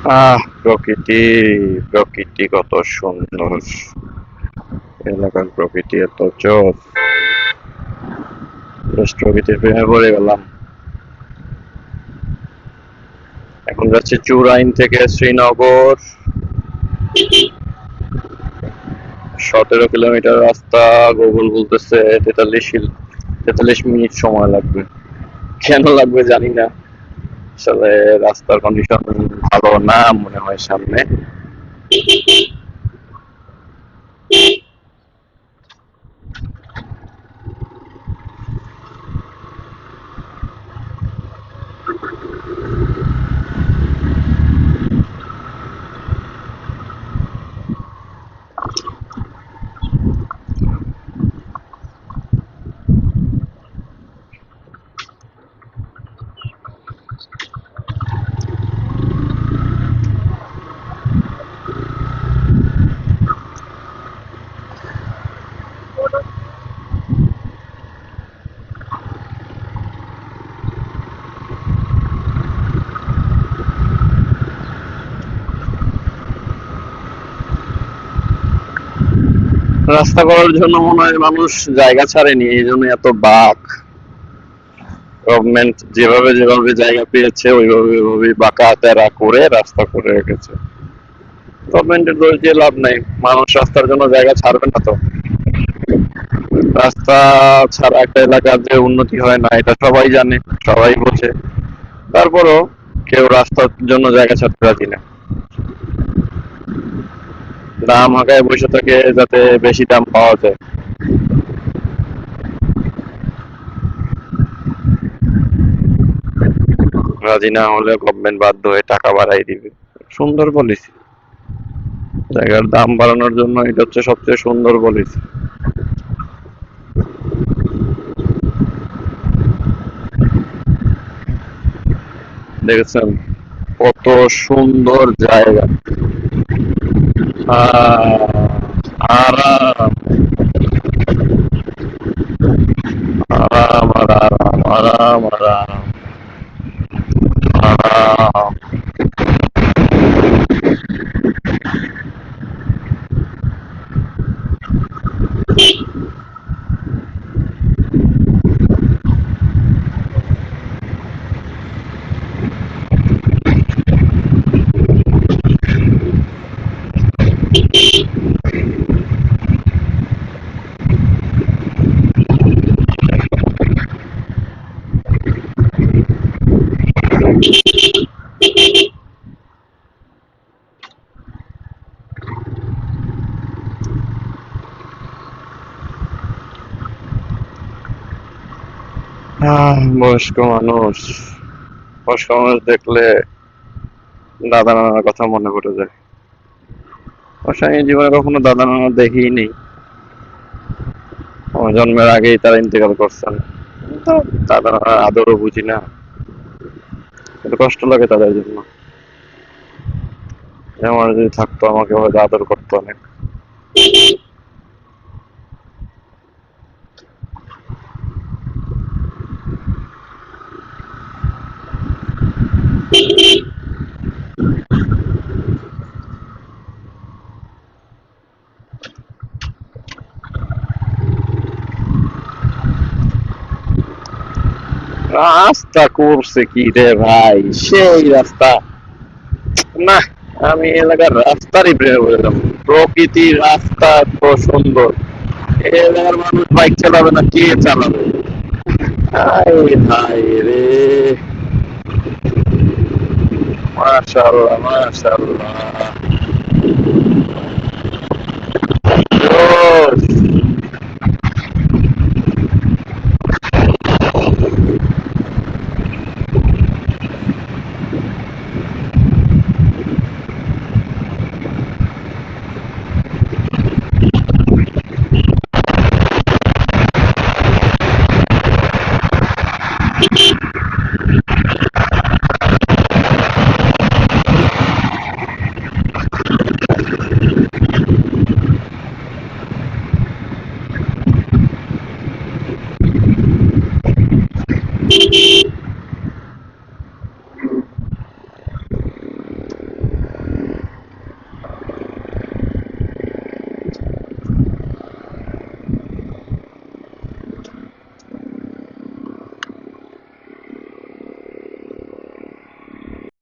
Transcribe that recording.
প্রকৃতি, প্রকৃতি কত সুন্দর। এলাকার প্রকৃতি এত জোস। জাস্ট প্রকৃতির প্রেমে পড়ে গেলাম। এখন যাচ্ছি চুরাইন থেকে শ্রীনগর। 17 কিলোমিটার রাস্তা। গুগল বলতেছে 43 মিনিট সময় লাগবে। কেন লাগবে জানি না, আসলে রাস্তার কন্ডিশন ভালো না মনে হয় সামনে। রাস্তা করার জন্য মনে হয় মানুষ জায়গা ছাড়েনি, এই জন্য এত বাঁক। গভর্নমেন্ট যেভাবে যেভাবে জায়গা পেয়েছে ওইভাবে ওইভাবে বাঁকা তেরা করে রাস্তা করে রেখেছে। গভর্নমেন্টের দোষ দিয়ে লাভ নাই, মানুষ রাস্তার জন্য জায়গা ছাড়বে না তো। রাস্তা ছাড়া একটা এলাকার যে উন্নতি হয় না এটা সবাই জানে, সবাই বোঝে। তারপরও কেউ রাস্তার জন্য জায়গা ছাড়তে রাজি না। দাম হাঁকায় বসে থাকে যাতে বেশি দাম পাওয়া যায়। রাজি না হলে গভর্নমেন্ট বাধ্য হয়ে টাকা বাড়াই দিবে। সুন্দর পলিসি, জায়গার দাম বাড়ানোর জন্য এটা হচ্ছে সবচেয়ে সুন্দর পলিসি। দেখেছেন কত সুন্দর জায়গা। আরাম, আরাম, আরাম, আরাম, আরাম, আরাম। বয়স্ক মানুষ, বয়স্ক মানুষ দেখলে দাদা নানার কথা মনে পড়ে যায়। অবশ্য আমি জীবনে কখনো দাদা নানা দেখিই নেই, আমার জন্মের আগেই তারা ইন্তেকাল করছেন। তো দাদা নানার আদরও বুঝি না, কিন্তু কষ্ট লাগে তাদের জন্য। আমার যদি থাকতো আমাকে হয়তো আদর করতো অনেক। রাস্তা করছে কি রে ভাই, সেই রাস্তা না। আমি এলাকার রাস্তারই প্রেমে পড়েছিলাম। প্রকৃতির রাস্তা এত সুন্দর, এই এলাকার মানুষ বাইক চালাবে না, কে চালাবে? হায় হায় রে, মাশাআল্লাহ মাশাআল্লাহ।